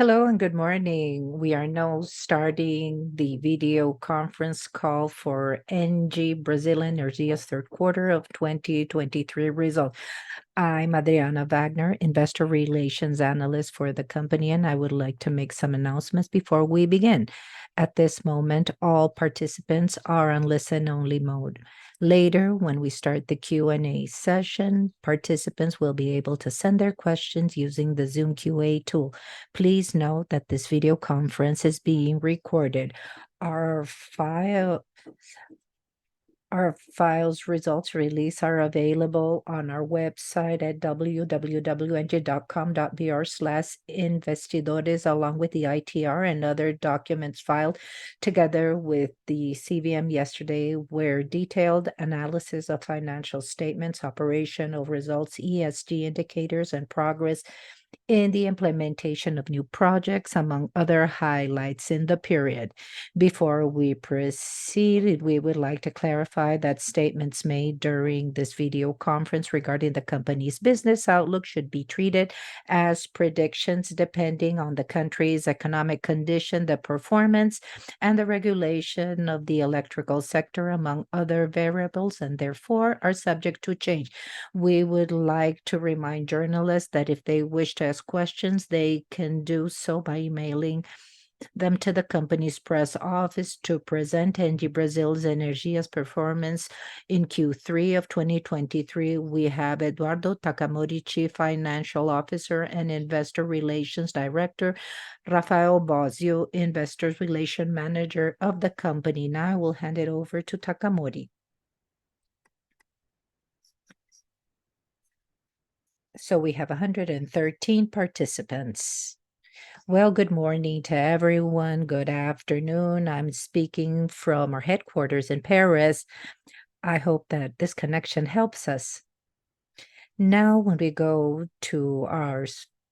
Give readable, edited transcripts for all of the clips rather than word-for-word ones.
Hello and good morning. We are now starting the video conference call for ENGIE Brazil Energia's third quarter of 2023 results. I'm Adriana Wagner, Investor Relations Analyst for the company, and I would like to make some announcements before we begin. At this moment, all participants are on listen-only mode. Later, when we start the Q&A session, participants will be able to send their questions using the Zoom QA tool. Please note that this video conference is being recorded. Our files results release are available on our website at www.engie.com.br/investidores, along with the ITR and other documents filed together with the CVM yesterday, where detailed analysis of financial statements, operational results, ESG indicators, and progress in the implementation of new projects, among other highlights in the period. Before we proceed, we would like to clarify that statements made during this video conference regarding the company's business outlook should be treated as predictions depending on the country's economic condition, the performance, and the regulation of the electrical sector, among other variables, and therefore are subject to change. We would like to remind journalists that if they wish to ask questions, they can do so by emailing them to the company's press office to present ENGIE Brazil Energia's performance in Q3 of 2023. We have Eduardo Takamori, Chief Financial Officer and Investor Relations Director, Rafael Bosio, Investor Relations Manager of the company. Now I will hand it over to Takamori. So we have 113 participants. Well, good morning to everyone. Good afternoon. I'm speaking from our headquarters in Paris. I hope that this connection helps us. Now, when we go to our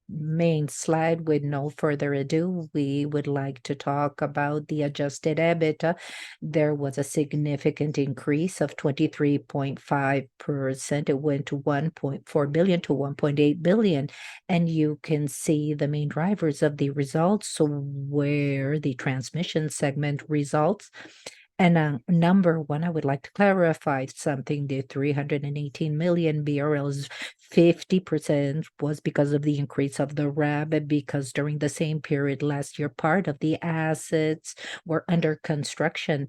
main slide, with no further ado, we would like to talk about the adjusted EBITDA. There was a significant increase of 23.5%. It went to 1.4 billion to 1.8 billion, and you can see the main drivers of the results. So where the transmission segment results. And number one, I would like to clarify something. The 318 million BRL, 50% was because of the increase of the RAB, because during the same period last year, part of the assets were under construction.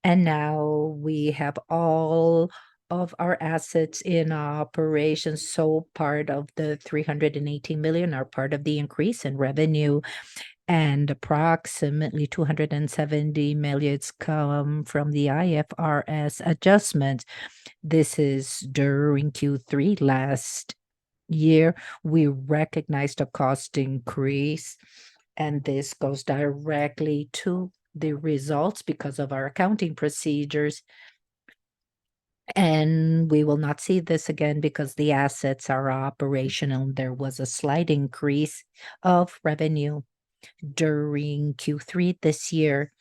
And now we have all of our assets in operation. So part of the 318 million are part of the increase in revenue, and approximately 270 million come from the IFRS adjustment. This is during Q3 last year. We recognized a cost increase, and this goes directly to the results because of our accounting procedures. And we will not see this again because the assets are operational. There was a slight increase of revenue during Q3 this year,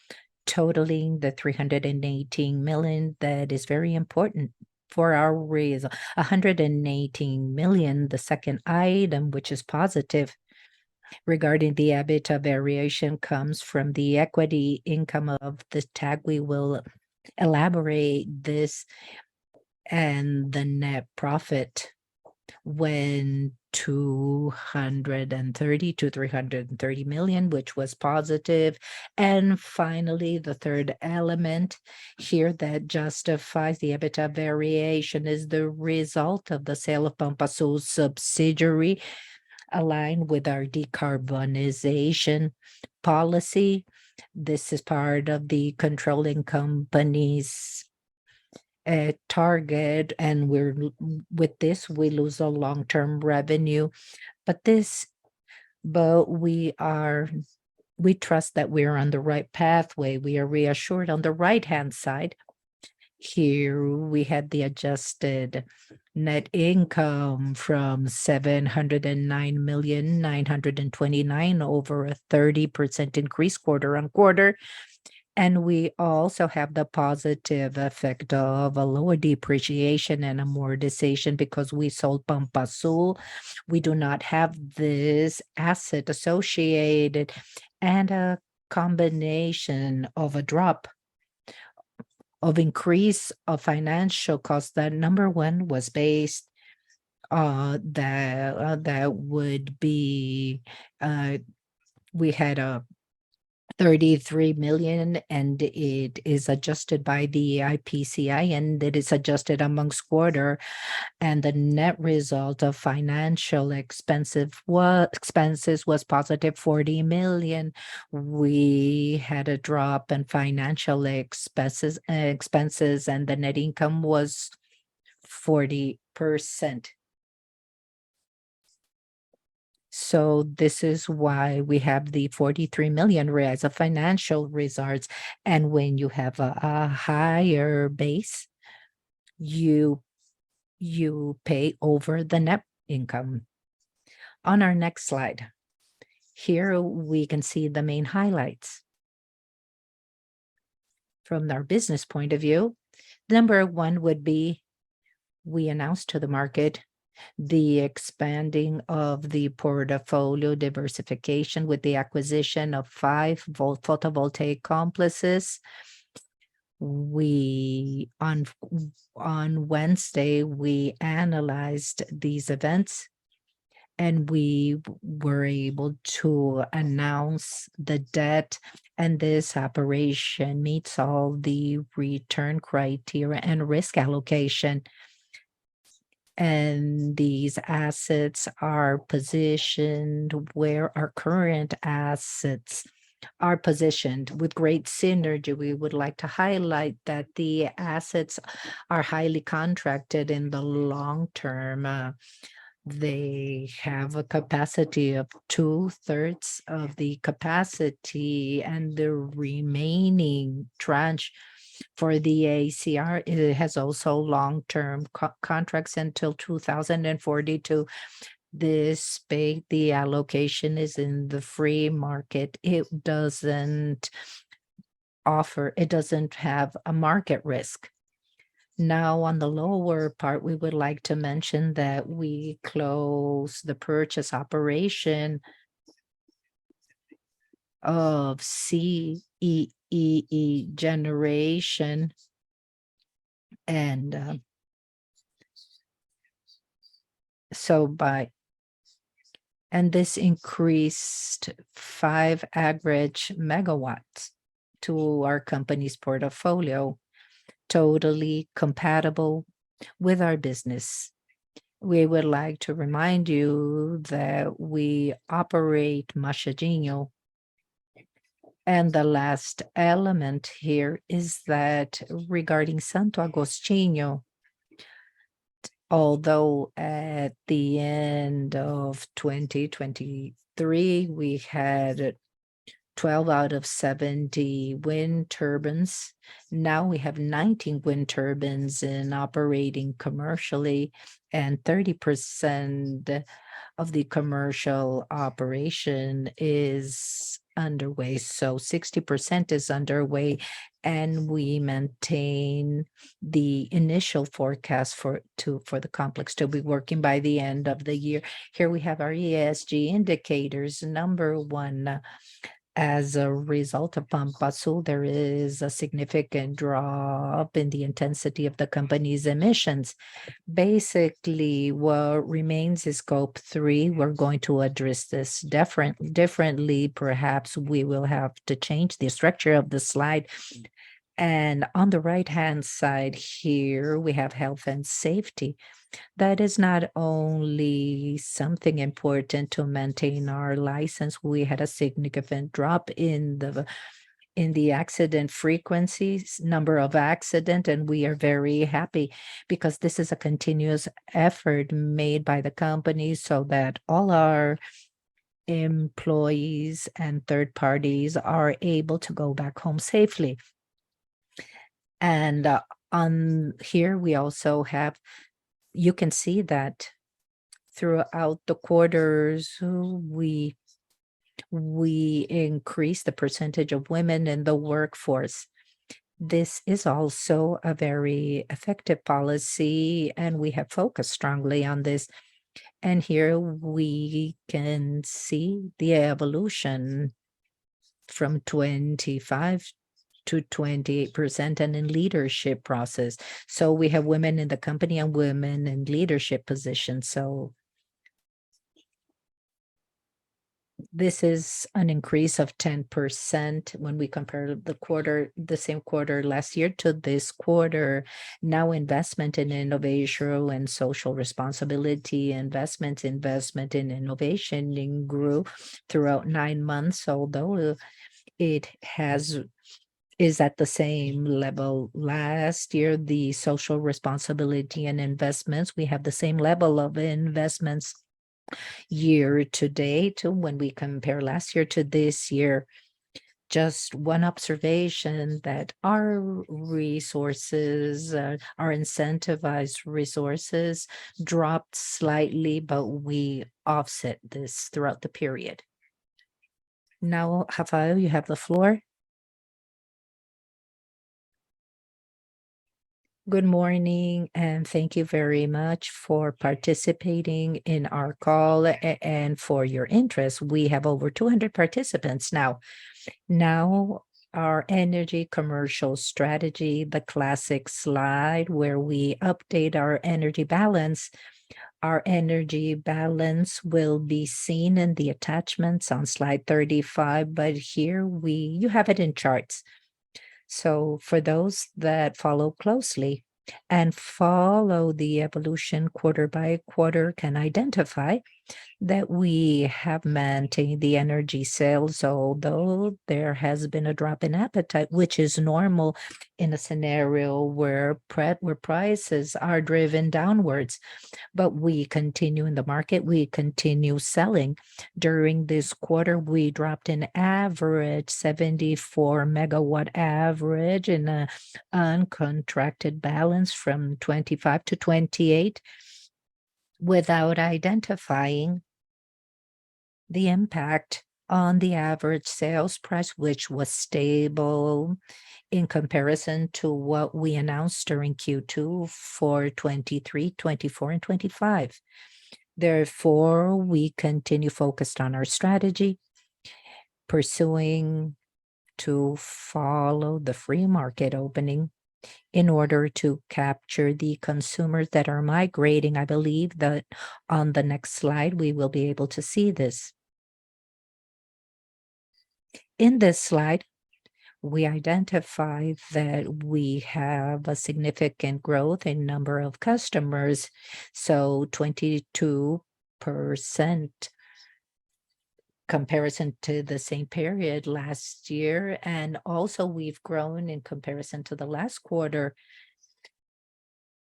totaling the 318 million. That is very important for our result. 118 million, the second item, which is positive regarding the EBITDA variation, comes from the equity income of the TAG. We will elaborate this, and the net profit went 230 to 330 million, which was positive. And finally, the third element here that justifies the EBITDA variation is the result of the sale of Pampa Sul subsidiary, aligned with our decarbonization policy. This is part of the controlling company's target, and with this we lose a long-term revenue, but we trust that we're on the right pathway. We are reassured. On the right-hand side here, we had the adjusted net income from 709,929,000, over a 30% increase quarter on quarter. And we also have the positive effect of a lower depreciation and amortization because we sold Pampa Sul. We do not have this asset associated, and a combination of a drop of increase of financial costs. That number one was based that would be we had a 33 million, and it is adjusted by the IPCI, and it is adjusted amongst quarter, and the net result of financial expenses was positive 40 million. We had a drop in financial expenses, and the net income was 40%. So this is why we have the 43 million reais of financial results. And when you have a higher base, you pay over the net income. On our next slide, here we can see the main highlights. From our business point of view, number one would be we announced to the market the expanding of the portfolio diversification with the acquisition of 5 photovoltaic complexes. On Wednesday, we analyzed these events, and we were able to announce the debt, and this operation meets all the return criteria and risk allocation. And these assets are positioned where our current assets are positioned with great synergy. We would like to highlight that the assets are highly contracted in the long term. They have a capacity of 2/3 of the capacity, and the remaining tranche for the ACR, it has also long-term contracts until 2042. This the allocation is in the free market. It doesn't have a market risk. Now, on the lower part, we would like to mention that we close the purchase operation of CEE Generation, and this increased 5 average megawatts to our company's portfolio, totally compatible with our business. We would like to remind you that we operate Machadinho. And the last element here is that regarding Santo Agostinho, although at the end of 2023, we had 12 out of 70 wind turbines. Now we have 19 wind turbines in operating commercially, and 30% of the commercial operation is underway. So 60% is underway, and we maintain the initial forecast for the complex to be working by the end of the year. Here we have our ESG indicators. Number one, as a result of Pampa Sul, there is a significant drop in the intensity of the company's emissions. Basically, what remains is Scope 3. We're going to address this differently. Perhaps we will have to change the structure of the slide. And on the right-hand side here, we have health and safety. That is not only something important to maintain our license. We had a significant drop in the accident frequencies, number of accident, and we are very happy because this is a continuous effort made by the company so that all our employees and third parties are able to go back home safely. And on here, we also have, you can see that throughout the quarters, we We increase the percentage of women in the workforce. This is also a very effective policy, and we have focused strongly on this. And here we can see the evolution from 25 to 28% and in leadership process. So we have women in the company and women in leadership positions. So this is an increase of 10% when we compare the same quarter last year to this quarter. Now investment in innovation and social responsibility, investment in innovation grew throughout 9 months, although it is at the same level last year. The social responsibility and investments, we have the same level of investments year to date when we compare last year to this year. Just one observation that our resources, our incentivized resources dropped slightly, but we offset this throughout the period. Now, Rafael, you have the floor. Good morning, and thank you very much for participating in our call and for your interest. We have over 200 participants now. Now, our energy commercial strategy, the classic slide where we update our energy balance. Our energy balance will be seen in the attachments on slide 35, but here you have it in charts. So for those that follow closely and follow the evolution quarter by quarter can identify that we have maintained the energy sales, although there has been a drop in appetite, which is normal in a scenario where prices are driven downwards. But we continue in the market, we continue selling. During this quarter, we dropped an average 74 megawatt average in a uncontracted balance from 25 to 28 without identifying the impact on the average sales price, which was stable in comparison to what we announced during Q2 for 23, 24, and 25. Therefore, we continue focused on our strategy, pursuing to follow the free market opening in order to capture the consumers that are migrating. I believe that on the next slide, we will be able to see this. In this slide, we identify that we have a significant growth in number of customers, so 22% comparison to the same period last year, and also we've grown in comparison to the last quarter.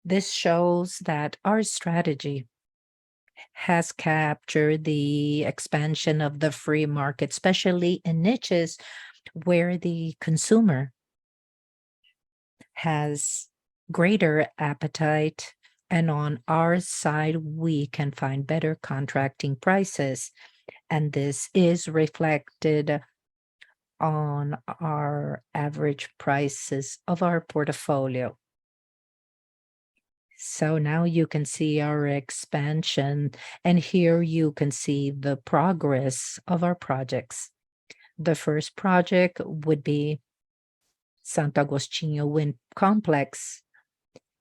This shows that our strategy has captured the expansion of the free market, especially in niches where the consumer has greater appetite, and on our side, we can find better contracting prices, and this is reflected on our average prices of our portfolio. So now you can see our expansion, and here you can see the progress of our projects. The first project would be Santo Agostinho Wind Complex.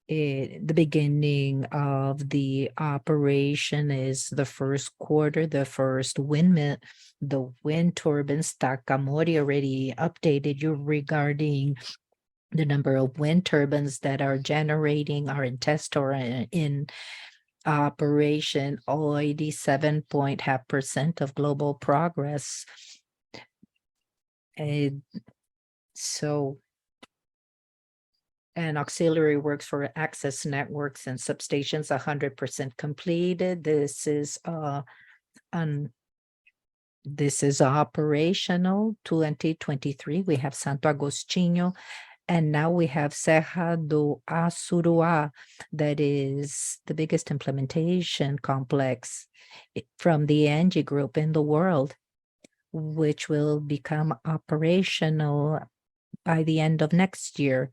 The beginning of the operation is the first quarter, the first windmill, the wind turbines. Takamori already updated you regarding the number of wind turbines that are generating, are in test or in operation. All 87.5% of global progress. And auxiliary works for access networks and substations 100% completed. This is operational 2023. We have Santo Agostinho, and now we have Serra do Assuruá, that is the biggest implementation complex from the ENGIE group in the world. which will become operational by the end of next year.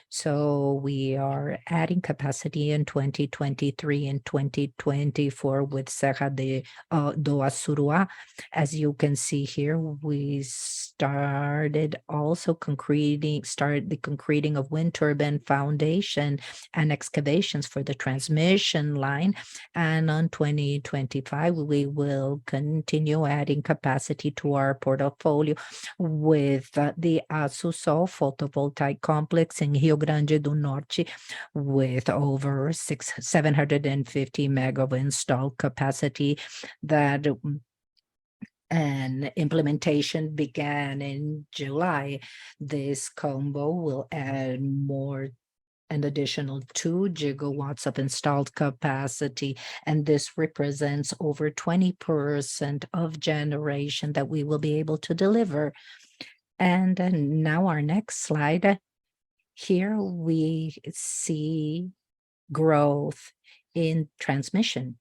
So we are adding capacity in 2023 and 2024 with Serra do Assuruá. As you can see here, we started the concreting of wind turbine foundation and excavations for the transmission line. And on 2025, we will continue adding capacity to our portfolio with the Açu photovoltaic complex in Rio Grande do Norte with over 750 MW of installed capacity that and implementation began in July. This combo will add an additional 2 gigawatts of installed capacity, and this represents over 20% of generation that we will be able to deliver. And now our next slide. Here we see growth in transmission.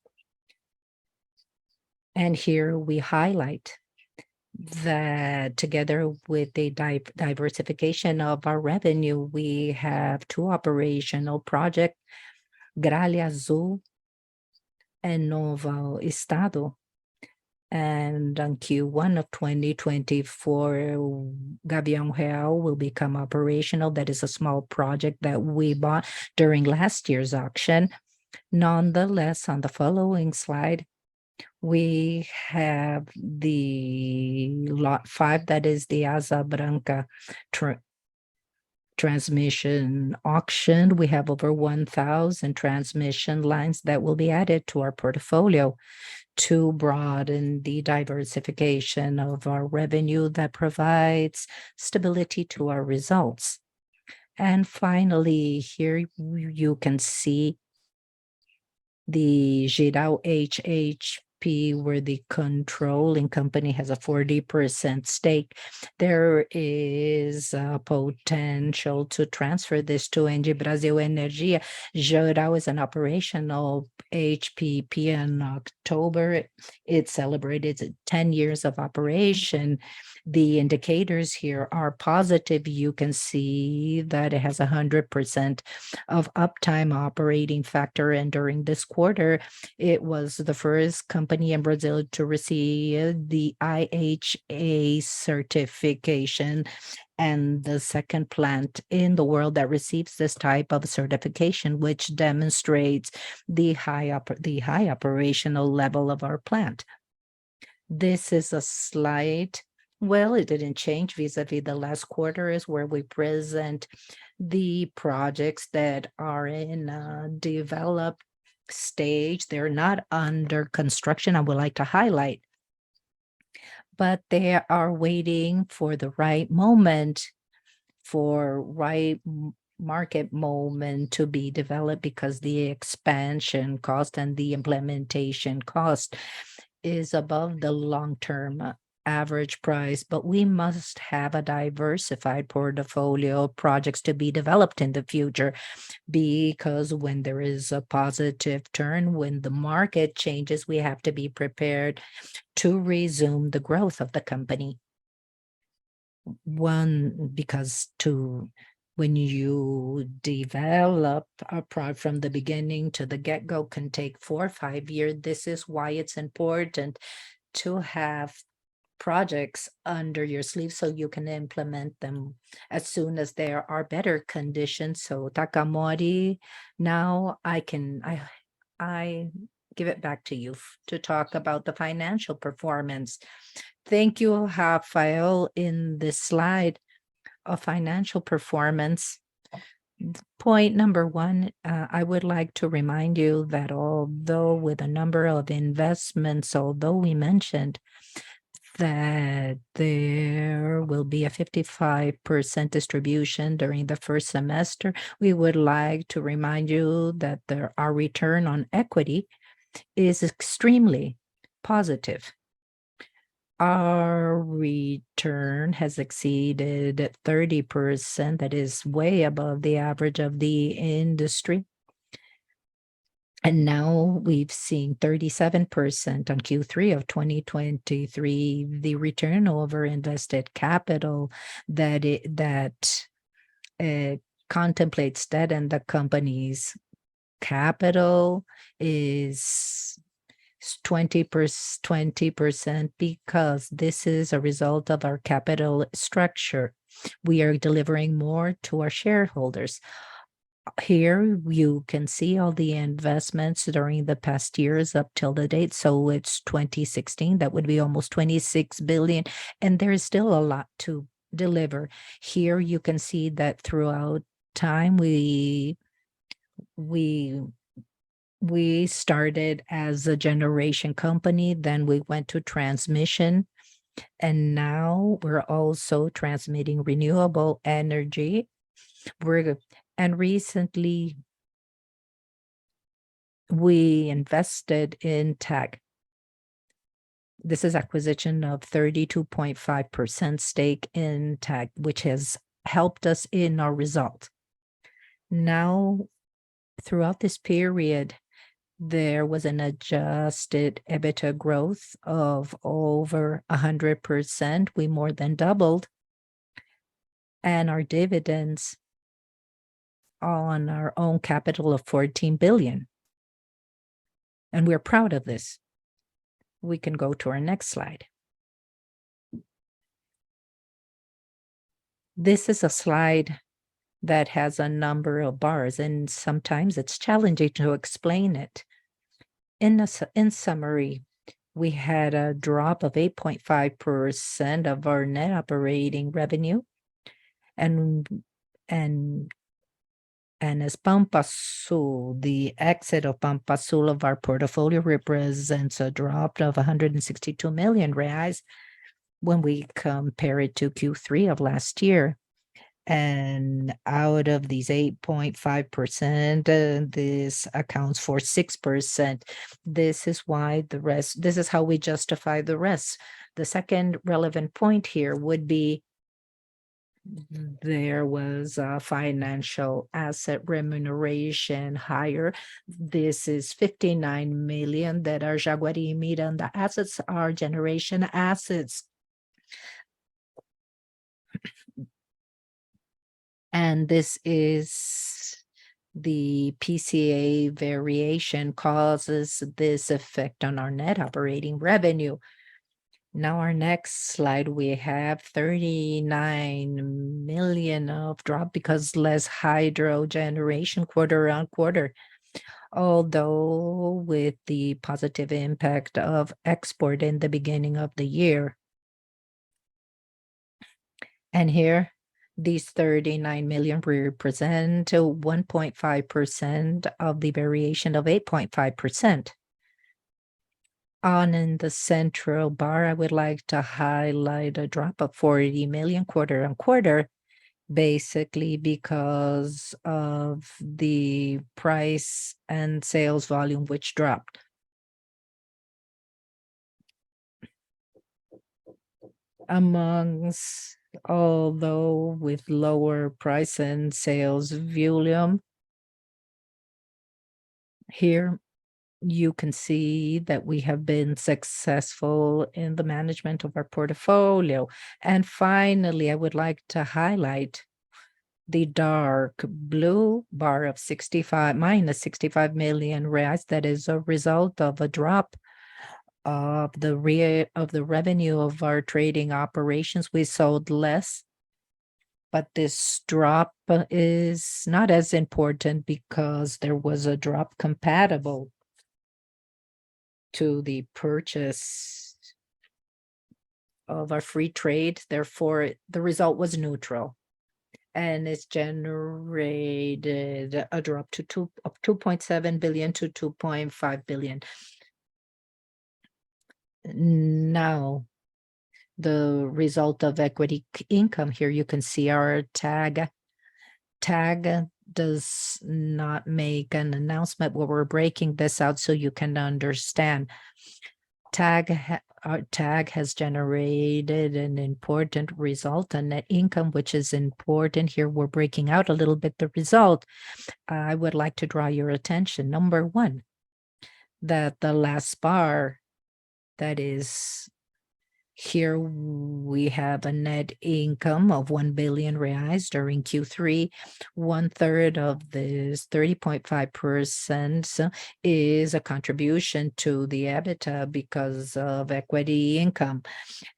And here we highlight that together with the diversification of our revenue, we have 2 operational projects, Gralha Azul and Novo Estado. And on Q1 of 2024, Gavião Real will become operational. That is a small project that we bought during last year's auction. Nonetheless, on the following slide, we have the lot 5, that is the Asa Branca transmission auction. We have over 1,000 transmission lines that will be added to our portfolio to broaden the diversification of our revenue that provides stability to our results. And finally, here you can see the Jirau HHP, where the controlling company has a 40% stake. There is a potential to transfer this to ENGIE Brasil Energia. Jirau is an operational HPP in October. It celebrated 10 years of operation. The indicators here are positive. You can see that it has 100% of uptime operating factor, and during this quarter, it was the first company in Brazil to receive the IHA certification and the second plant in the world that receives this type of certification, which demonstrates the high operational level of our plant. This is a slide. Well, it didn't change vis-a-vis the last quarter, is where we present the projects that are in a developed stage. They're not under construction, I would like to highlight, but they are waiting for the right moment, for right market moment to be developed, because the expansion cost and the implementation cost is above the long-term average price. But we must have a diversified portfolio of projects to be developed in the future, because when there is a positive turn, when the market changes, we have to be prepared to resume the growth of the company. When you develop a product from the beginning to the get-go can take 4 or 5 years. This is why it's important to have projects under your sleeve so you can implement them as soon as there are better conditions. So Takamori, now I give it back to you to talk about the financial performance. Thank you, Rafael. In this slide of financial performance, point number 1, I would like to remind you that although with a number of investments, although we mentioned that there will be a 55% distribution during the first semester, we would like to remind you that our return on equity is extremely positive. Our return has exceeded 30%. That is way above the average of the industry. And now we've seen 37% on Q3 of 2023, the return over invested capital that contemplates that, and the company's capital is 20%, because this is a result of our capital structure. We are delivering more to our shareholders. Here you can see all the investments during the past years up till the date. So it's 2016, that would be almost 26 billion, and there is still a lot to deliver. Here you can see that throughout time we started as a generation company, then we went to transmission, and now we're also transmitting renewable energy. And recently we invested in TAG. This is acquisition of 32.5% stake in TAG, which has helped us in our result. Now, throughout this period, there was an adjusted EBITDA growth of over 100%. We more than doubled, and our dividends on our own capital of 14 billion. And we're proud of this. We can go to our next slide. This is a slide that has a number of bars, and sometimes it's challenging to explain it. In summary, we had a drop of 8.5% of our net operating revenue, and as Pampa Sul, the exit of Pampa Sul of our portfolio represents a drop of 162 million reais when we compare it to Q3 of last year. And out of these 8.5%, this accounts for 6%. This is how we justify the rest. The second relevant point here would be there was a financial asset remuneration higher. This is 59 million that are Jaguari Miranda assets, are generation assets. And this is the PCA variation causes this effect on our net operating revenue. Now our next slide, we have 39 million of drop because less hydro generation quarter on quarter, although with the positive impact of export in the beginning of the year. And here, these 39 million represent 1.5% of the variation of 8.5%. In the central bar, I would like to highlight a drop of 40 million quarter on quarter, basically because of the price and sales volume, which dropped. Although with lower price and sales volume, here you can see that we have been successful in the management of our portfolio. And finally, I would like to highlight the dark blue bar of minus 65 million reais. That is a result of a drop of the revenue of our trading operations. We sold less, but this drop is not as important because there was a drop compatible to the purchase of our free trade. Therefore, the result was neutral, and it's generated a drop of 2.7 billion to 2.5 billion. Now, the result of equity income, here you can see our TAG. TAG does not make an announcement, but we're breaking this out so you can understand. TAG has generated an important result, a net income, which is important. Here we're breaking out a little bit the result. I would like to draw your attention. Number one, that the last bar, that is, here we have a net income of 1 billion reais during Q3. 1/3 of this 30.5% is a contribution to the EBITDA because of equity income.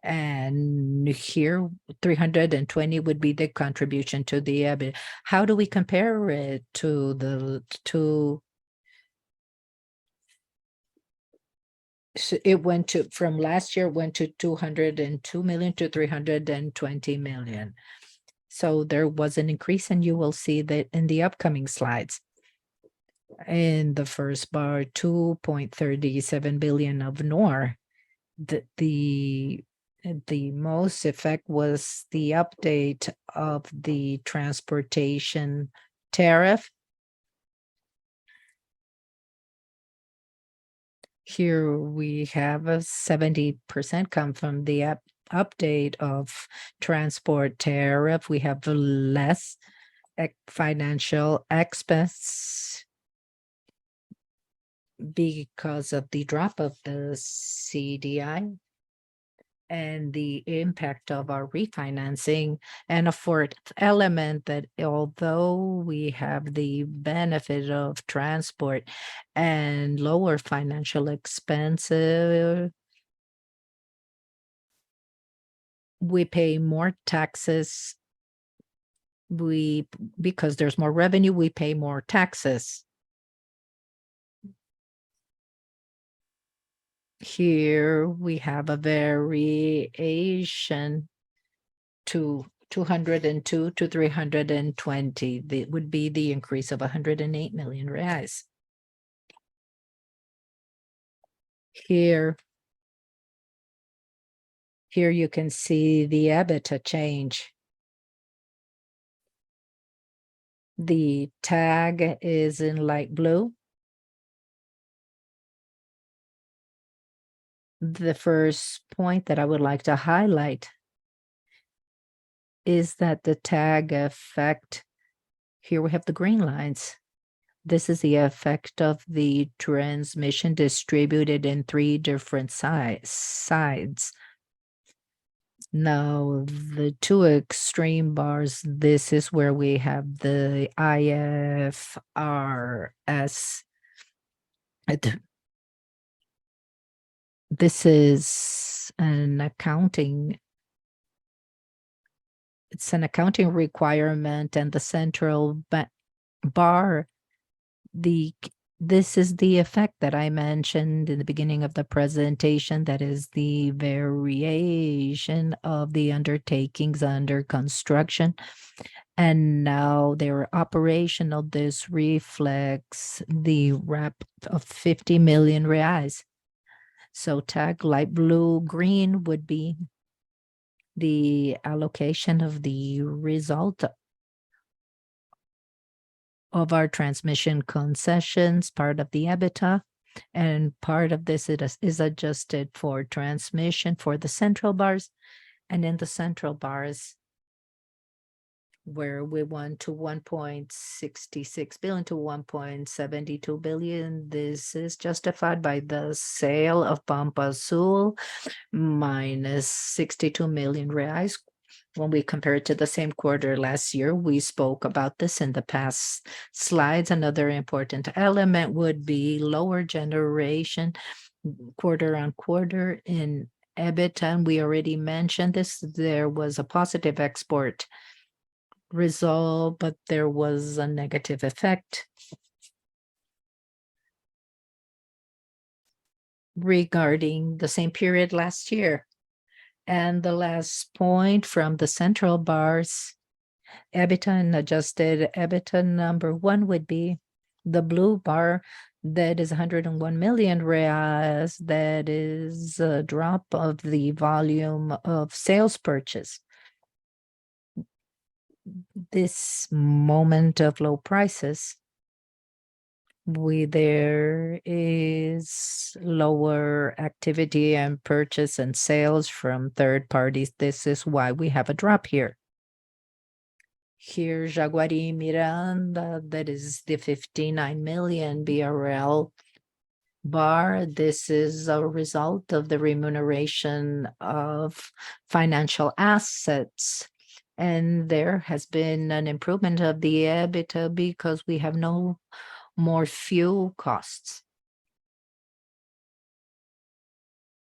And here 320 would be the contribution to the EBITDA. How do we compare it to the it went to, from last year, went to 202 million to 320 million. So there was an increase, and you will see that in the upcoming slides. In the first bar, 2.37 billion of NOR. The most effect was the update of the transportation tariff. Here we have a 70% come from the update of transport tariff. We have less financial expense because of the drop of the CDI and the impact of our refinancing. And a fourth element, that although we have the benefit of transport and lower financial expenses, we pay more taxes. Because there's more revenue, we pay more taxes. Here we have a variation to 202 to 320. That would be the increase of 108 million reais. Here you can see the EBITDA change. The tag is in light blue. The first point that I would like to highlight is that the tag effect, here we have the green lines. This is the effect of the transmission distributed in 3 different sides. Now, the 2 extreme bars, this is where we have the IFRS. This is an accounting. It's an accounting requirement, and the central bar, this is the effect that I mentioned in the beginning of the presentation. That is the variation of the undertakings under construction, and now they're operational. This reflects the RAP of 50 million reais. So tag light blue, green would be the allocation of the result of our transmission concessions, part of the EBITDA, and part of this is adjusted for transmission for the central bars. And in the central bars, where we went to 1.66 billion to 1.72 billion, this is justified by the sale of Pampa Sul, minus 62 million reais. When we compare it to the same quarter last year, we spoke about this in the past slides. Another important element would be lower generation quarter on quarter in EBITDA. And we already mentioned this. There was a positive export result, but there was a negative effect regarding the same period last year. And the last point from the central bars, EBITDA and adjusted EBITDA, number 1 would be the blue bar, that is 101 million reais. That is a drop of the volume of sales purchase. This moment of low prices, there is lower activity and purchase and sales from third parties. This is why we have a drop here. Here, Jaguari Miranda, that is the 59 million BRL. bar, this is a result of the remuneration of financial assets. And there has been an improvement of the EBITDA because we have no more fuel costs.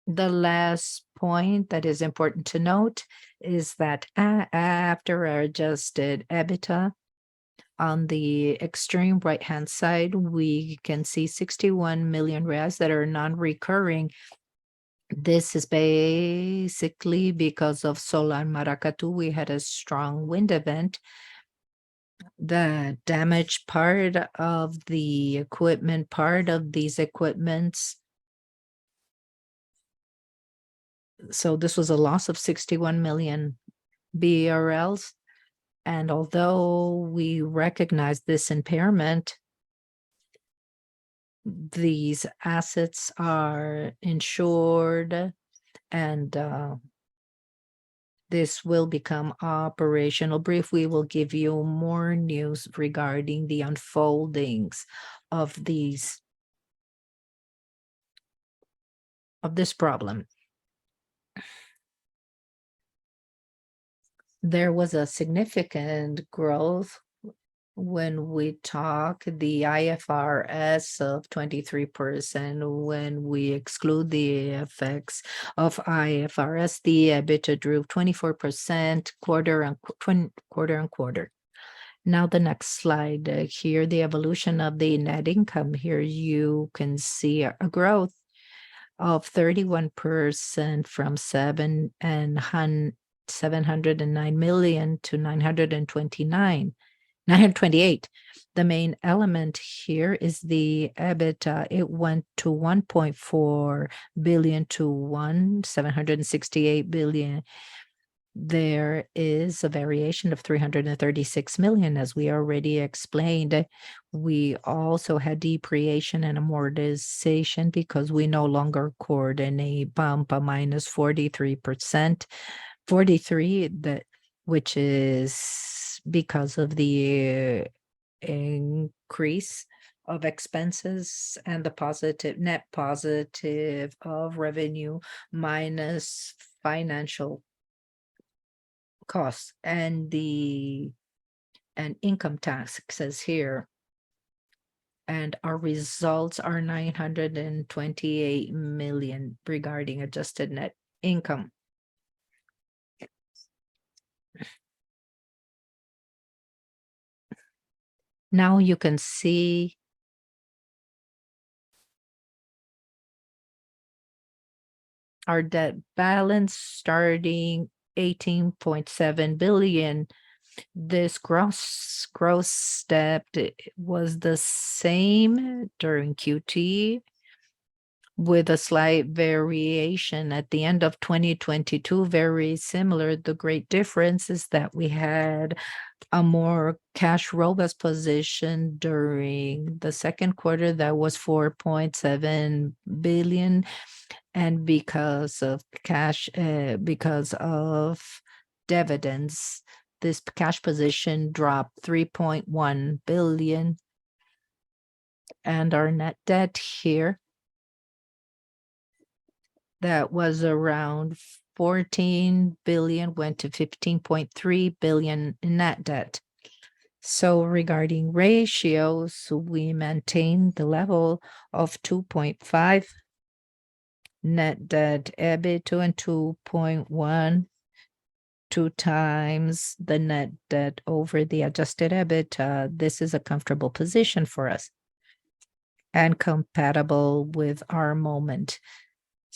The last point that is important to note is that after our adjusted EBITDA, on the extreme right-hand side, we can see 61 million reais that are non-recurring. This is basically because of Solar Maracatu. We had a strong wind event. The damaged part of the equipment, part of these equipments. So this was a loss of 61 million BRLs. And although we recognize this impairment, these assets are insured and this will become operational. Brief, we will give you more news regarding the unfoldings of this problem. There was a significant growth when we talk the IFRS of 23%. When we exclude the effects of IFRS, the EBITDA grew 24% quarter on quarter. Now the next slide, here the evolution of the net income. Here you can see a growth of 31% from 709 million to 928. The main element here is the EBITDA. It went to 1.4 billion to 768 billion. There is a variation of 336 million, as we already explained. We also had depreciation and amortization because we no longer coordinate Pampa minus 43%. 43, which is because of the increase of expenses and the net positive of revenue minus financial costs and income taxes here. And our results are 928 million regarding adjusted net income. Now you can see our debt balance starting 18.7 billion. This gross debt was the same during QT, with a slight variation at the end of 2022, very similar. The great difference is that we had a more cash robust position during the second quarter that was 4.7 billion. And because of cash, because of dividends, this cash position dropped 3.1 billion. And our net debt here, that was around 14 billion, went to 15.3 billion in net debt. So regarding ratios, we maintain the level of 2.5 net debt EBITDA and 2.1, 2 times the net debt over the adjusted EBITDA. This is a comfortable position for us and compatible with our moment,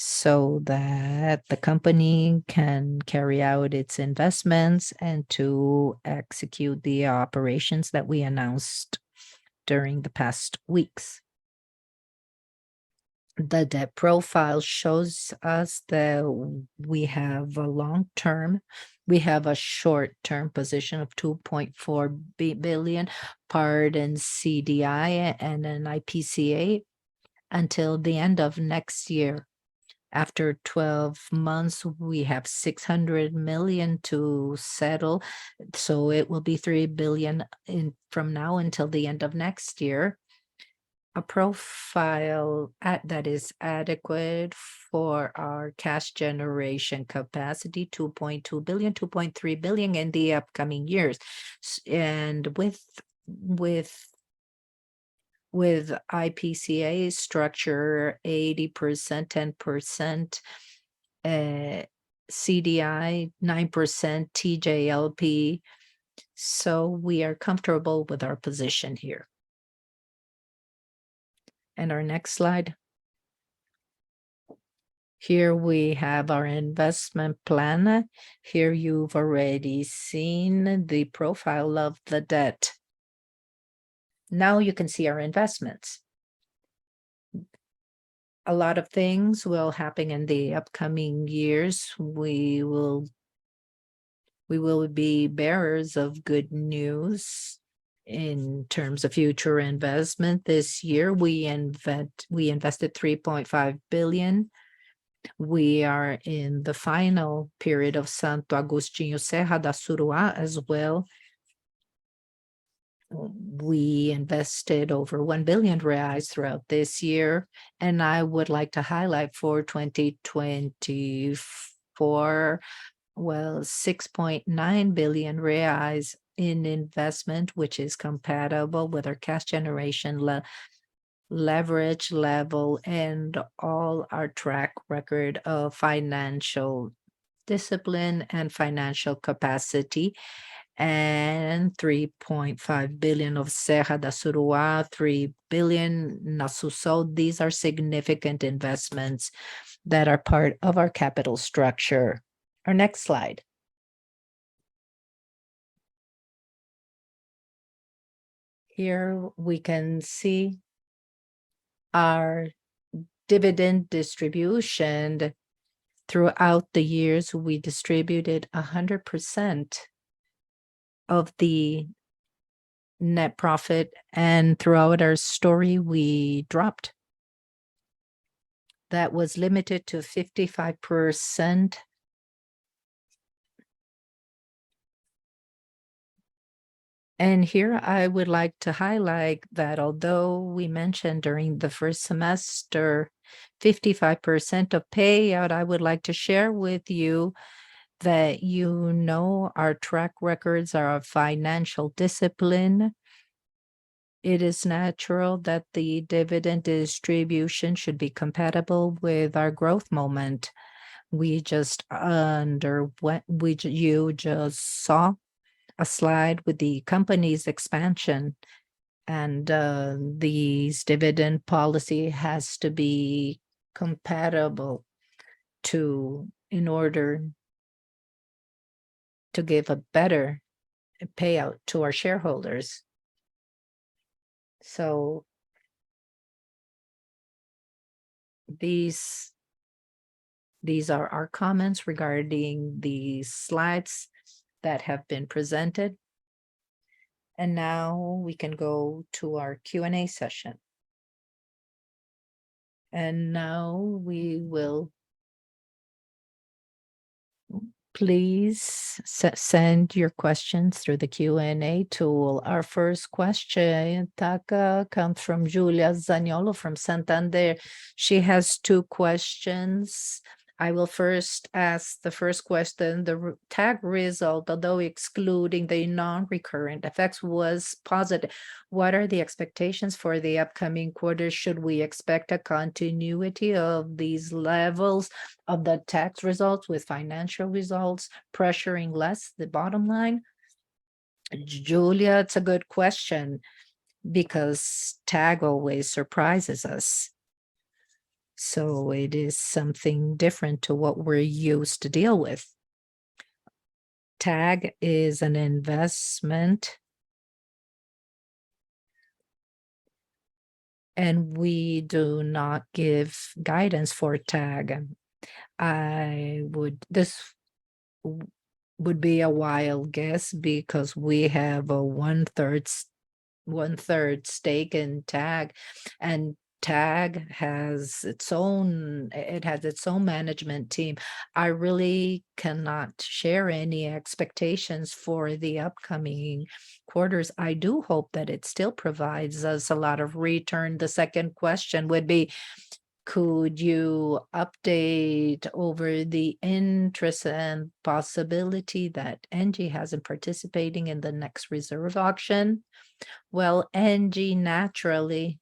so that the company can carry out its investments and to execute the operations that we announced during the past weeks. The debt profile shows us that we have a short-term position of 2.4 billion, part in CDI and an IPCA until the end of next year. After 12 months, we have 600 million to settle. So it will be 3 billion from now until the end of next year. a profile that is adequate for our cash generation capacity, 2.2 billion, 2.3 billion in the upcoming years. And with IPCA structure, 80%, 10%, CDI, 9%, TJLP. So we are comfortable with our position here. And our next slide. Here we have our investment plan. Here you've already seen the profile of the debt. Now you can see our investments. A lot of things will happen in the upcoming years. We will be bearers of good news in terms of future investment. This year, we invested 3.5 billion. We are in the final period of Santo Agostinho Serra da Suruá as well. We invested over 1 billion reais throughout this year, and I would like to highlight for 2024, 6.9 billion reais in investment, which is compatible with our cash generation leverage level and all our track record of financial discipline and financial capacity. And 3.5 billion of Serra da Suruá, 3 billion Nasusol. These are significant investments that are part of our capital structure. Our next slide. Here we can see our dividend distribution. Throughout the years, we distributed 100% of the net profit, and throughout our story, we dropped. That was limited to 55%. And here I would like to highlight that although we mentioned during the first semester 55% of payout, I would like to share with you that our track records are of financial discipline. It is natural that the dividend distribution should be compatible with our growth moment. You just saw a slide with the company's expansion, and these dividend policy has to be compatible in order to give a better payout to our shareholders. So these are our comments regarding the slides that have been presented. And now we can go to our Q&A session. And now we will please send your questions through the Q&A tool. Our first question, Taka, comes from Julia Zaniolo from Santander. She has two questions. I will first ask the first question. The TAG result, although excluding the non-recurrent effects, was positive. What are the expectations for the upcoming quarter? Should we expect a continuity of these levels of the tax results with financial results pressuring less the bottom line? Julia, it's a good question because TAG always surprises us. So it is something different to what we're used to deal with. TAG is an investment, and we do not give guidance for TAG. This would be a wild guess because we have a one-third stake in TAG, and TAG has its own management team. I really cannot share any expectations for the upcoming quarters. I do hope that it still provides us a lot of return. The second question would be, could you update over the interest and possibility that ENGIE has in participating in the next reserve auction? Well, ENGIE naturally,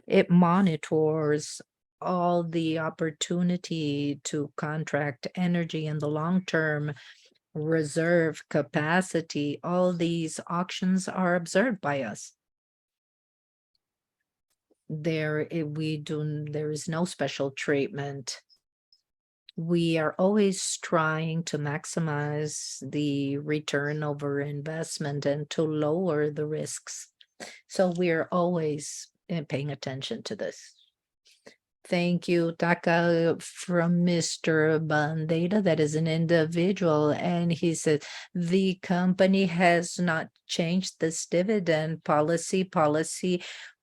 it monitors all the opportunity to contract energy in the long term, reserve capacity. All these auctions are observed by us. There is no special treatment. We are always trying to maximize the return over investment and to lower the risks. So we're always paying attention to this. Thank you, Taka, from Mr. Bandeira. That is an individual, and he said the company has not changed this dividend policy.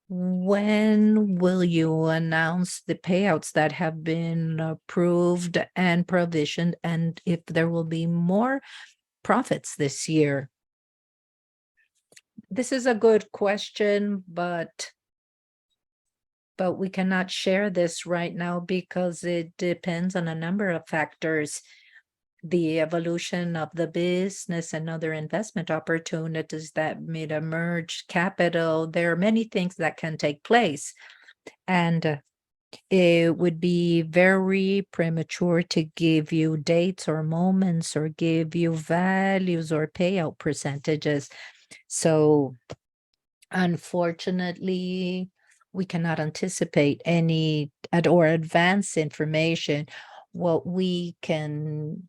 When will you announce the payouts that have been approved and provisioned, and if there will be more profits this year? This is a good question, but we cannot share this right now because it depends on a number of factors. The evolution of the business and other investment opportunities that may emerge, capital. There are many things that can take place, and it would be very premature to give you dates or moments or give you values or payout percentages. So unfortunately, we cannot anticipate any or advance information. What we can,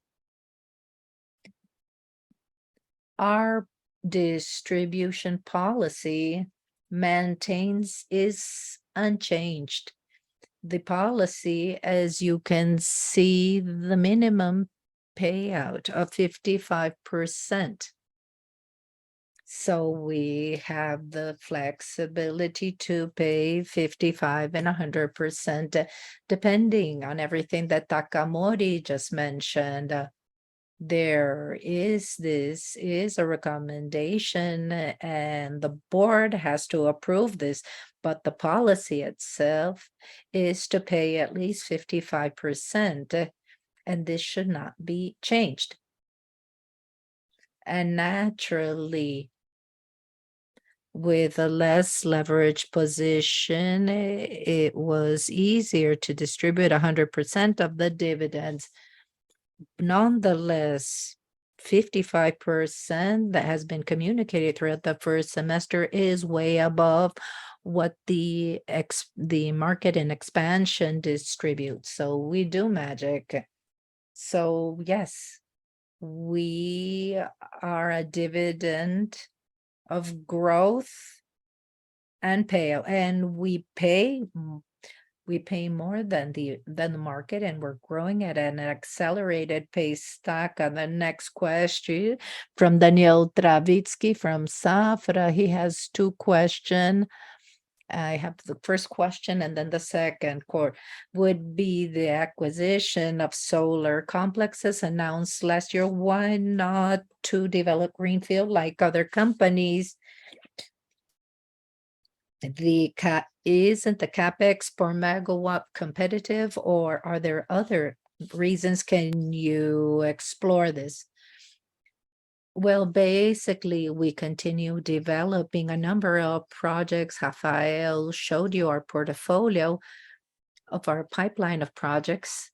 our distribution policy is unchanged. The policy, as you can see, the minimum payout of 55%. So we have the flexibility to pay 55 and 100%, depending on everything that Takamori just mentioned. This is a recommendation, and the board has to approve this, but the policy itself is to pay at least 55%, and this should not be changed. And naturally, with a less leverage position, it was easier to distribute 100% of the dividends. Nonetheless, 55% that has been communicated throughout the first semester is way above what the market and expansion distributes. So we do magic. So yes, we are a dividend of growth and payout, and we pay more than the market, and we're growing at an accelerated pace. Taka, the next question from Daniel Travitsky from Safra. He has two questions. I have the first question, and then the second would be the acquisition of solar complexes announced last year. Why not to develop greenfield like other companies? Isn't the capex per megawatt competitive, or are there other reasons? Can you explore this? Well, basically, we continue developing a number of projects. Rafael showed you our portfolio of our pipeline of projects.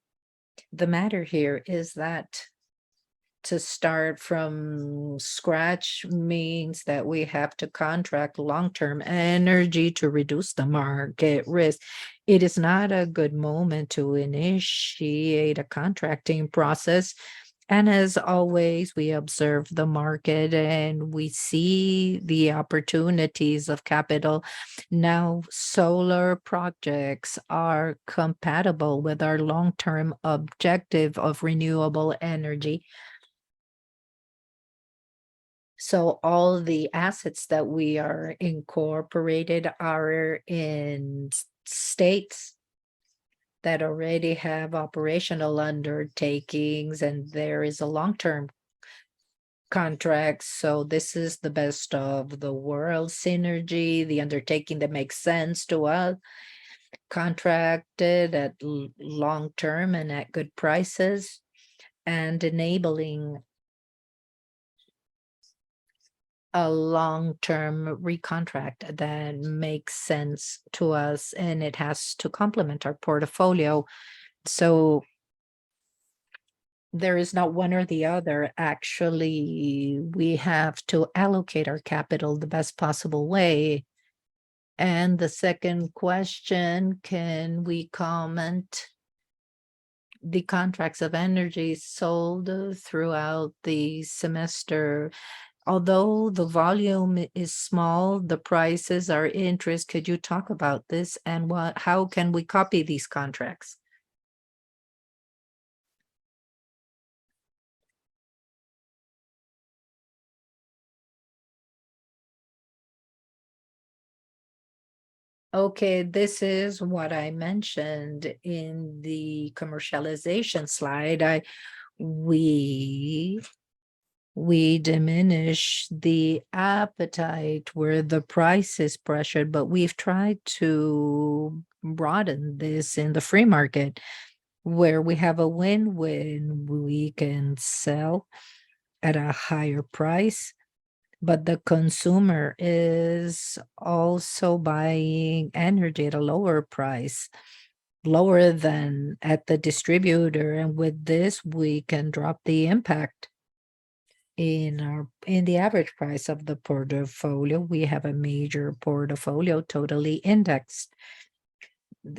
The matter here is that to start from scratch means that we have to contract long-term energy to reduce the market risk. It is not a good moment to initiate a contracting process. And as always, we observe the market and we see the opportunities of capital. Now, solar projects are compatible with our long-term objective of renewable energy. So all the assets that we are incorporated are in states that already have operational undertakings, and there is a long-term contract. So this is the best of the world synergy, the undertaking that makes sense to us, contracted at long term and at good prices, and enabling a long-term recontract that makes sense to us, and it has to complement our portfolio. So there is not one or the other. Actually, we have to allocate our capital the best possible way. And the second question, can we comment the contracts of energy sold throughout the semester? Although the volume is small, the prices are interest. Could you talk about this and how can we copy these contracts? Okay, this is what I mentioned in the commercialization slide. We we diminish the appetite where the price is pressured, but we've tried to broaden this in the free market where we have a win-win. We can sell at a higher price, but the consumer is also buying energy at a lower price, lower than at the distributor. And with this, we can drop the impact in the average price of the portfolio. We have a major portfolio totally indexed.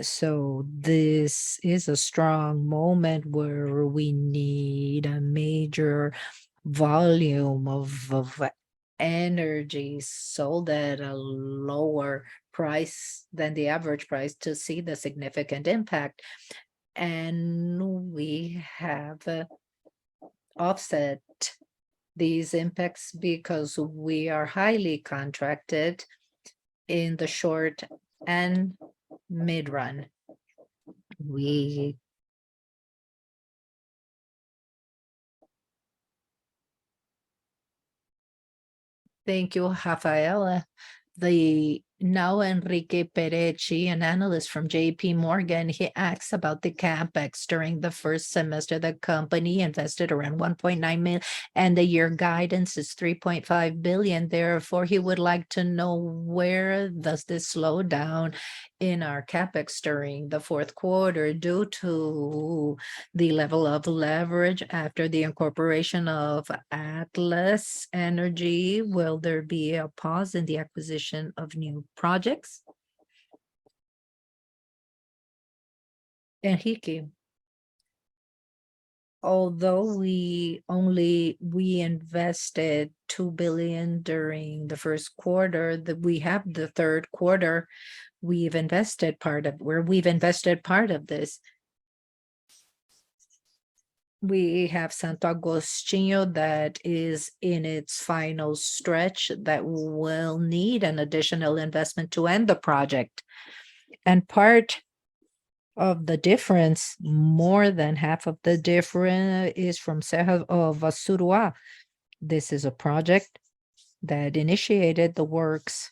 So this is a strong moment where we need a major volume of energy sold at a lower price than the average price to see the significant impact. And we have offset these impacts because we are highly contracted in the short and mid run. We Thank you, Rafaela. The now Enrique Perecci, an analyst from JP Morgan, he asks about the capex during the first semester. The company invested around 1.9 million, and the year guidance is 3.5 billion. Therefore, he would like to know where does this slow down in our capex during the fourth quarter due to the level of leverage after the incorporation of Atlas Energy. Will there be a pause in the acquisition of new projects? Enrique, although we invested 2 billion during the first quarter, that we have the third quarter, we've invested part of this. We have Santo Agostinho that is in its final stretch that will need an additional investment to end the project. And part of the difference, more than half of the difference, is from Serra of Assuruá. This is a project that initiated the works.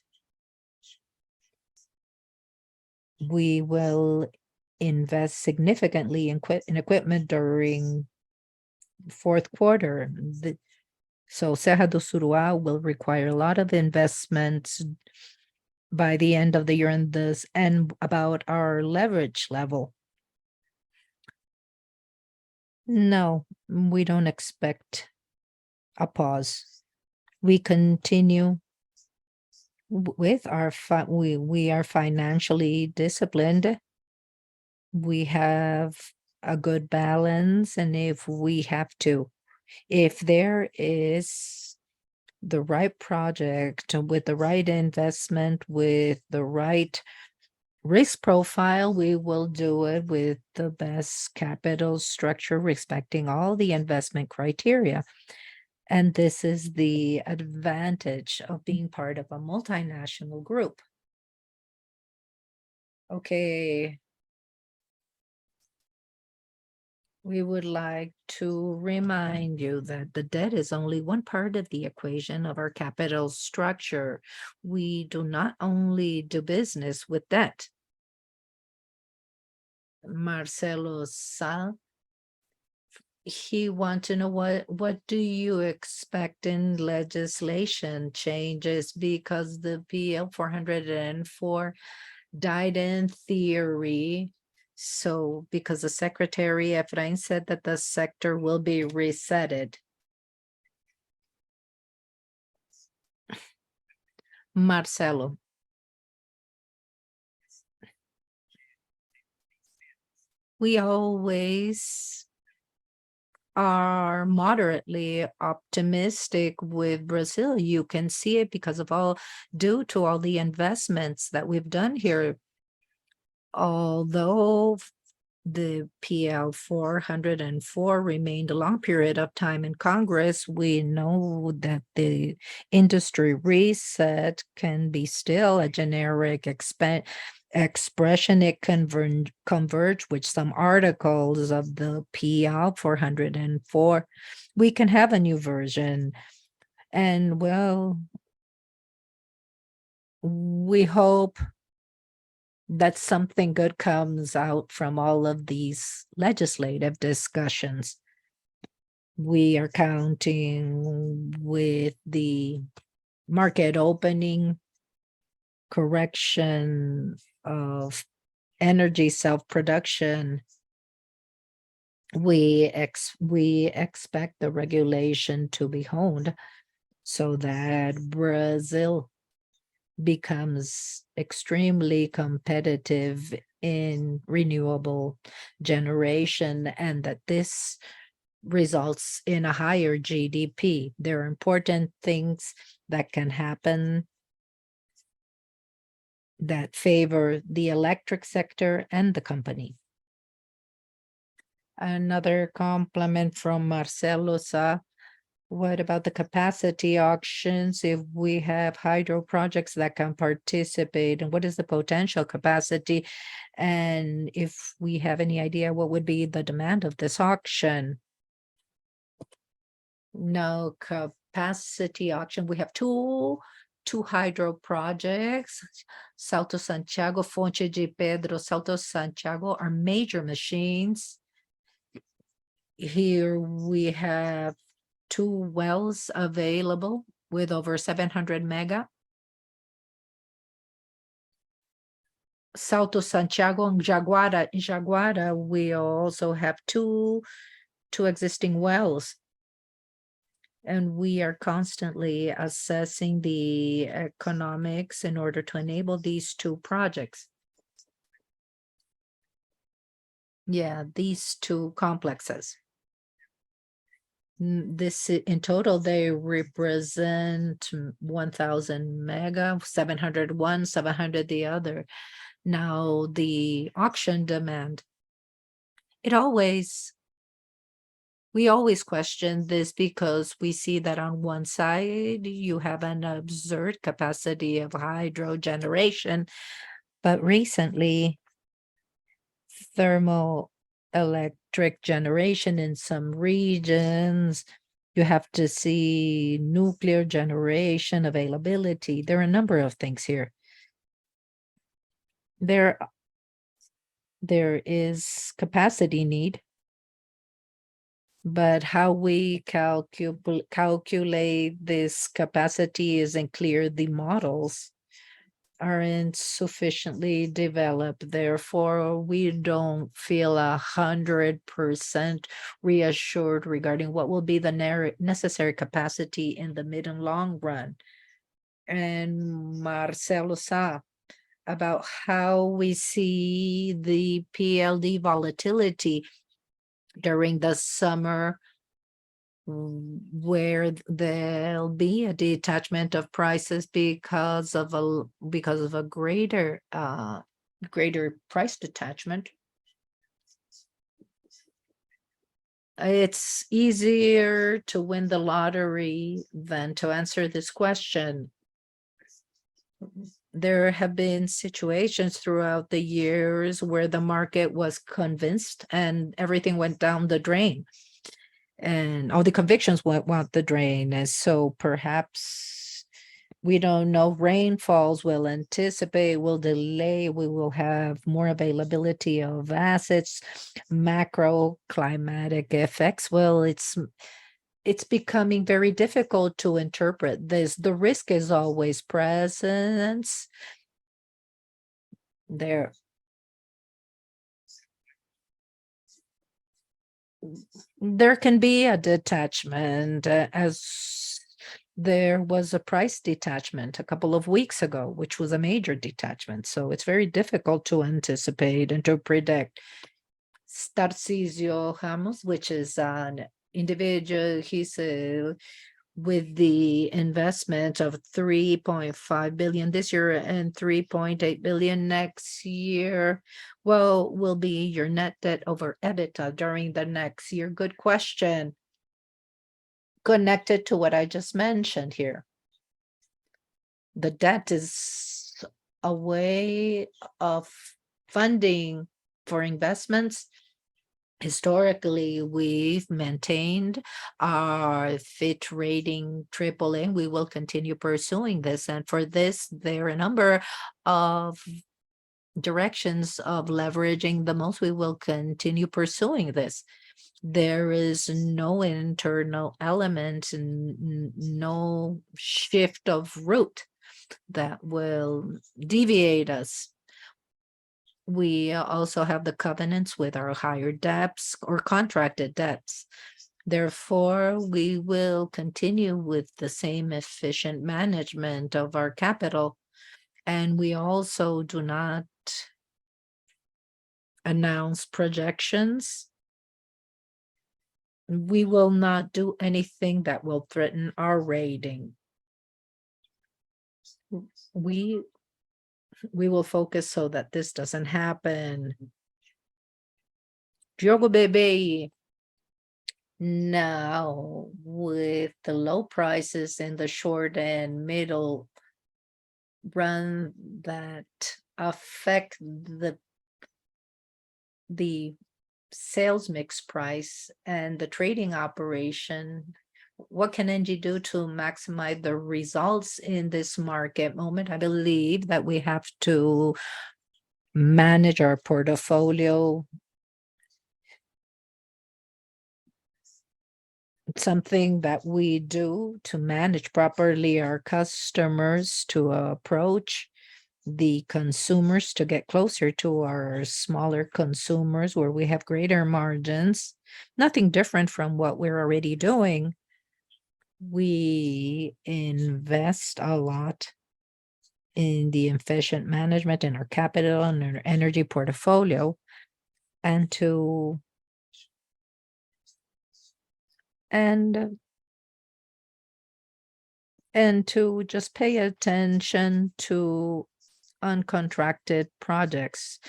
We will invest significantly in equipment during fourth quarter. So Serra do Assuruá will require a lot of investments by the end of the year in this. And about our leverage level, no, we don't expect a pause. We continue with our we are financially disciplined. We have a good balance, and if there is the right project with the right investment, with the right risk profile, we will do it with the best capital structure, respecting all the investment criteria. And this is the advantage of being part of a multinational group. Okay. We would like to remind you that the debt is only one part of the equation of our capital structure. We do not only do business with debt. Marcelo Sá, he wants to know what do you expect in legislation changes because the PL 404 died in theory. So because the Secretary Efrain said that the sector will be resetted. Marcelo. We always are moderately optimistic with Brazil. You can see it because of due to all the investments that we've done here. Although the PL 404 remained a long period of time in Congress, we know that the industry reset can be still a generic expression. It converge with some articles of the PL 404. We can have a new version. And well, we hope that something good comes out from all of these legislative discussions. We are counting with the market opening, correction of energy self-production. We expect the regulation to be honed so that Brazil becomes extremely competitive in renewable generation and that this results in a higher GDP. There are important things that can happen that favor the electric sector and the company. Another compliment from Marcelo Sá. What about the capacity auctions? If we have hydro projects that can participate, and what is the potential capacity? And if we have any idea what would be the demand of this auction? No capacity auction. We have two hydro projects, Salto Santiago, Fonte de Pedro, Salto Santiago are major machines. Here we have 2 wells available with over 700 mega. Salto Santiago and Jaguara. In Jaguara, we also have two existing wells. And we are constantly assessing the economics in order to enable these 2 projects. Yeah, these 2 complexes. This in total, they represent 1,000 mega, 700 one, 700 the other. Now, the auction demand, we always question this because we see that on one side, you have an absurd capacity of hydro generation, but recently, thermoelectric generation in some regions, you have to see nuclear generation availability. There are a number of things here. There is capacity need, but how we calculate this capacity isn't clear. The models aren't sufficiently developed. Therefore, we don't feel 100% reassured regarding what will be the necessary capacity in the mid and long run. And Marcelo Sá, about how we see the PLD volatility during the summer, where there'll be a detachment of prices because of a greater price detachment. It's easier to win the lottery than to answer this question. There have been situations throughout the years where the market was convinced and everything went down the drain. And all the convictions went the drain. And so perhaps we don't know, rainfalls will anticipate, will delay, we will have more availability of assets, macro climatic effects. Well, it's becoming very difficult to interpret this. The risk is always present. There can be a detachment, as there was a price detachment a couple of weeks ago, which was a major detachment. So it's very difficult to anticipate and to predict. Tarcisio Ramos, which is an individual, he said, with the investment of 3.5 billion this year and 3.8 billion next year, what will be your net debt over EBITDA during the next year? Good question. Connected to what I just mentioned here. The debt is a way of funding for investments. Historically, we've maintained our Fitch rating AAA. We will continue pursuing this. And for this, there are a number of directions of leveraging the most. We will continue pursuing this. There is no internal element and no shift of route that will deviate us. We also have the covenants with our higher debts or contracted debts. Therefore, we will continue with the same efficient management of our capital. And we also do not announce projections. We will not do anything that will threaten our rating. We will focus so that this doesn't happen. Diogo Bebe, now with the low prices in the short and middle run that affect the sales mix price and the trading operation, what can Engie do to maximize the results in this market moment? I believe that we have to manage our portfolio. It's something that we do to manage properly our customers, to approach the consumers, to get closer to our smaller consumers where we have greater margins. Nothing different from what we're already doing. We invest a lot in the efficient management in our capital and our energy portfolio, and to just pay attention to uncontracted projects.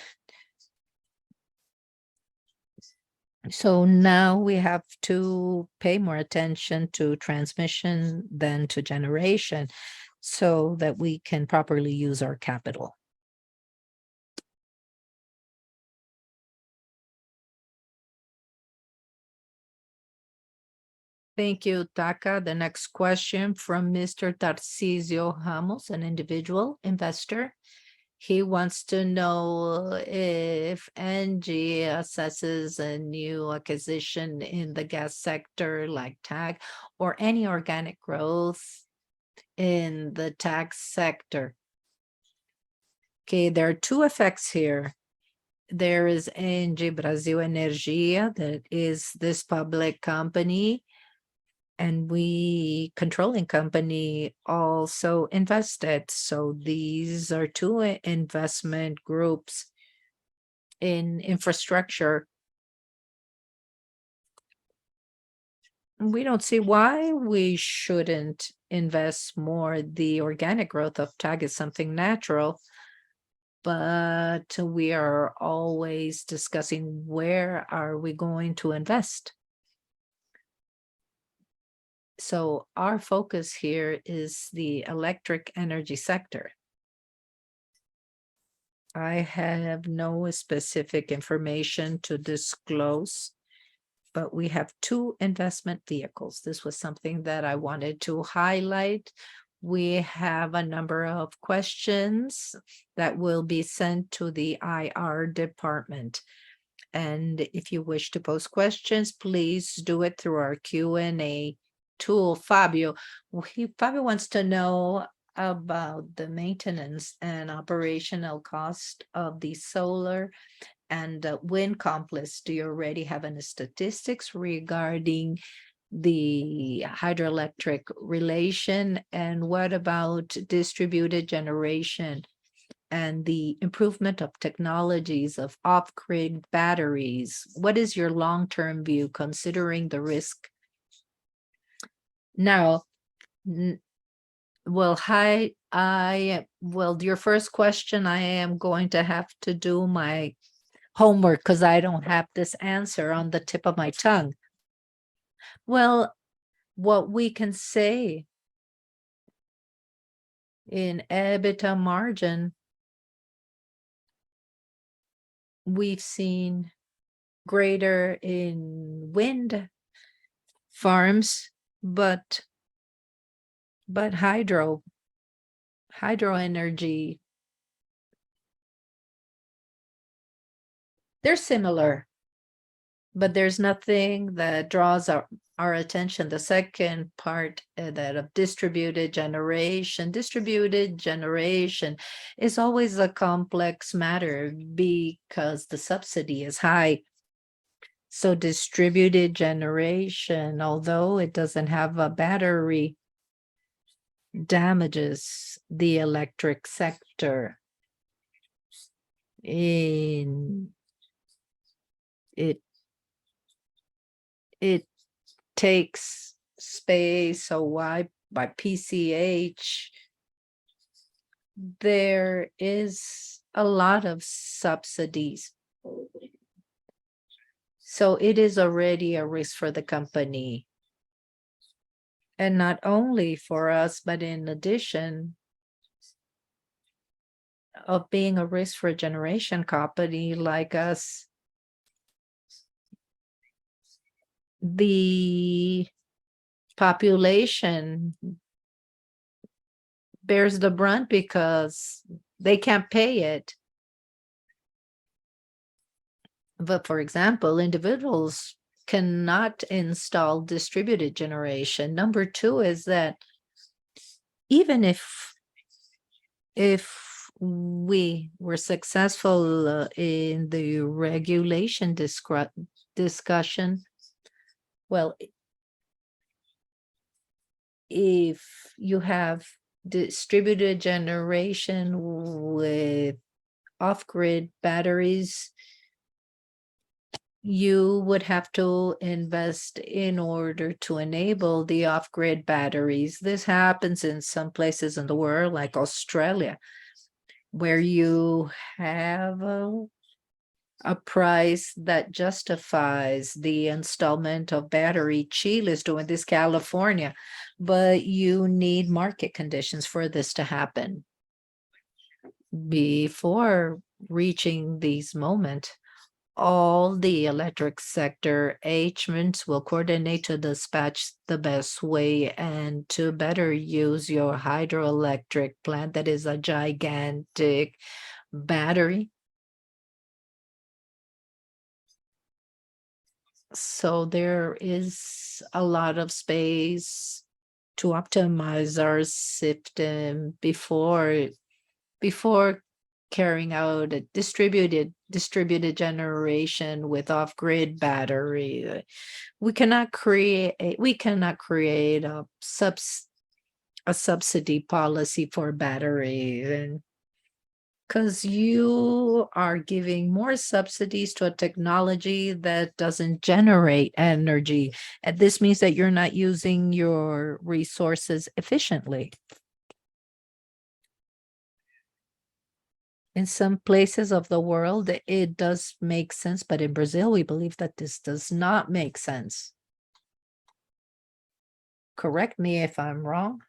So now we have to pay more attention to transmission than to generation so that we can properly use our capital. Thank you, Taka. The next question from Mr. Tarcisio Ramos, an individual investor. He wants to know if Engie assesses a new acquisition in the gas sector like TAG or any organic growth in the TAG sector. Okay, there are two effects here. There is Engie Brasil Energia, that is this public company, and we controlling company also invested. So these are two investment groups in infrastructure. We don't see why we shouldn't invest more. The organic growth of TAG is something natural, but we are always discussing where are we going to invest. So our focus here is the electric energy sector. I have no specific information to disclose, but we have two investment vehicles. This was something that I wanted to highlight. We have a number of questions that will be sent to the IR department. And if you wish to post questions, please do it through our Q&A tool. Fabio wants to know about the maintenance and operational cost of the solar and wind complex. Do you already have any statistics regarding the hydroelectric relation? And what about distributed generation and the improvement of technologies of off-grid batteries? What is your long-term view considering the risk? Now, well, your first question, I am going to have to do my homework because I don't have this answer on the tip of my tongue. Well, what we can say in EBITDA margin, we've seen greater in wind farms, but hydro energy, they're similar, but there's nothing that draws our attention. The second part, that of distributed generation is always a complex matter because the subsidy is high. So distributed generation, although it doesn't have a battery, damages the electric sector in it takes space. So why by PCH there is a lot of subsidies, so it is already a risk for the company. And not only for us, but in addition of being a risk for a generation company like us, the population bears the brunt because they can't pay it. But for example, individuals cannot install distributed generation. Number two is that even if we were successful in the regulation discussion, well, if you have distributed generation with off-grid batteries, you would have to invest in order to enable the off-grid batteries. This happens in some places in the world, like Australia, where you have a price that justifies the installment of battery. Chile is doing this, California, but you need market conditions for this to happen. Before reaching these moments, all the electric sector agents will coordinate to dispatch the best way and to better use your hydroelectric plant that is a gigantic battery. So there is a lot of space to optimize our system before carrying out a distributed generation with off-grid battery. We cannot create a subsidy policy for batteries, and because you are giving more subsidies to a technology that doesn't generate energy, and this means that you're not using your resources efficiently. In some places of the world, it does make sense, but in Brazil, we believe that this does not make sense. correct me if I'm wrong.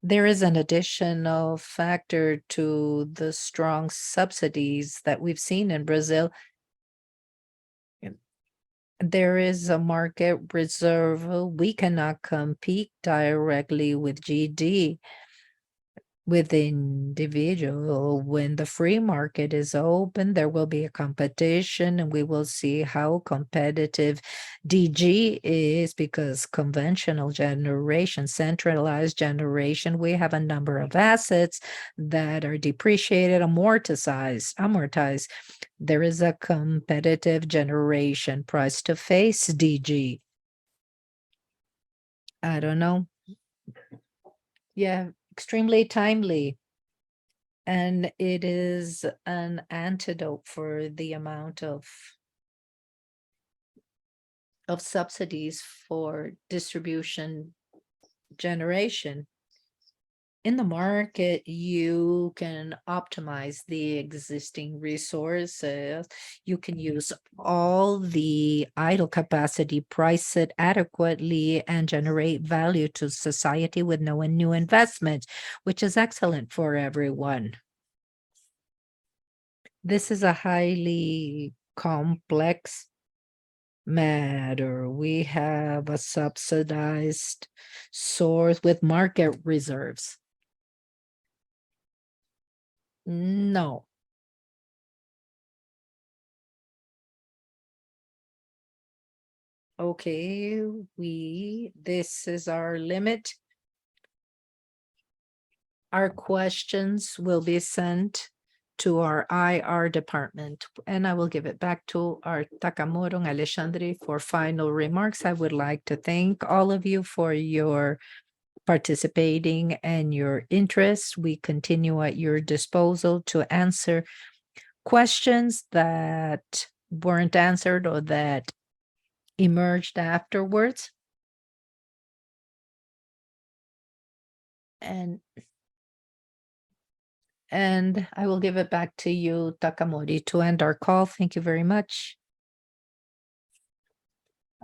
There is an additional factor to the strong subsidies that we've seen in Brazil. There is a market reserve. We cannot compete directly with GD, with individual. When the free market is open, there will be a competition, and we will see how competitive DG is, because conventional generation, centralized generation, we have a number of assets that are depreciated, amortized. There is a competitive generation price to face DG. I don't know. Yeah, extremely timely. And it is an antidote for the amount of subsidies for distribution generation. In the market, you can optimize the existing resources. You can use all the idle capacity, price it adequately, and generate value to society with no new investment, which is excellent for everyone. This is a highly complex matter. We have a subsidized source with market reserves. No. Okay, this is our limit. Our questions will be sent to our IR department, and I will give it back to our Takamuro and Alexandre for final remarks. I would like to thank all of you for your participating and your interest. We continue at your disposal to answer questions that weren't answered or that emerged afterwards. And I will give it back to you, Takamori, to end our call. Thank you very much.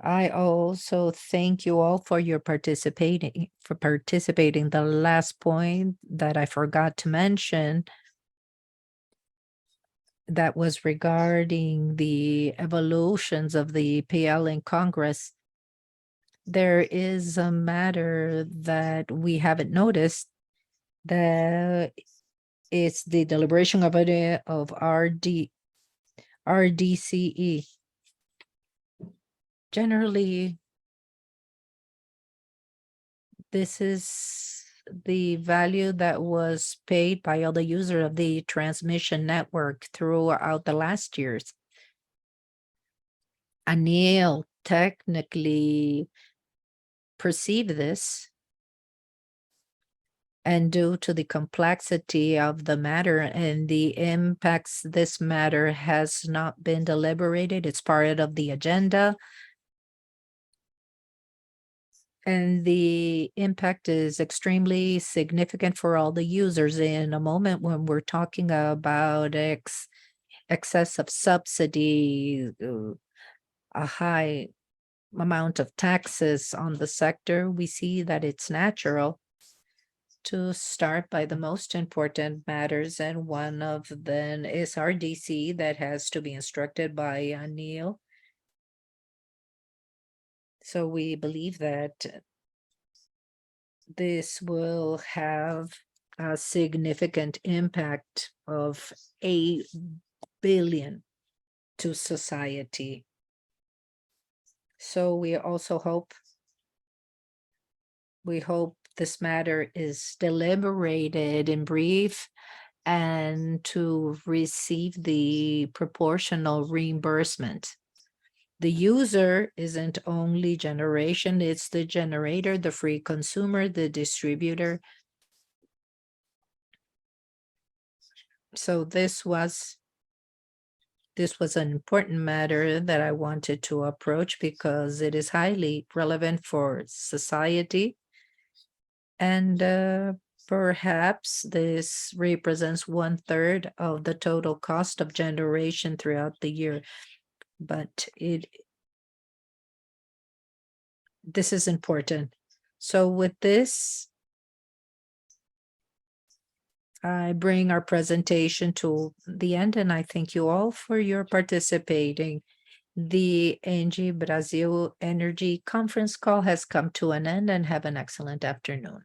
I also thank you all for your participating. The last point that I forgot to mention, that was regarding the evolutions of the PL in Congress. There is a matter that we haven't noticed, that it's the deliberation of RDCE. Generally, this is the value that was paid by all the users of the transmission network throughout the last years. ANEEL technically perceived this, and due to the complexity of the matter and the impacts, this matter has not been deliberated. It's part of the agenda. And the impact is extremely significant for all the users. In a moment when we're talking about excess of subsidy, a high amount of taxes on the sector, we see that it's natural to start by the most important matters, and one of them is RDC that has to be instructed by ANEEL. So we believe that this will have a significant impact of 8 billion to society. So we hope this matter is deliberated in brief, and to receive the proportional reimbursement. The user isn't only generation, it's the generator, the free consumer, the distributor. So this was an important matter that I wanted to approach, because it is highly relevant for society. And perhaps this represents 1/3 of the total cost of generation throughout the year. But This is important. So with this, I bring our presentation to the end, and I thank you all for your participating. The ENGIE Brazil Energy conference call has come to an end, and have an excellent afternoon.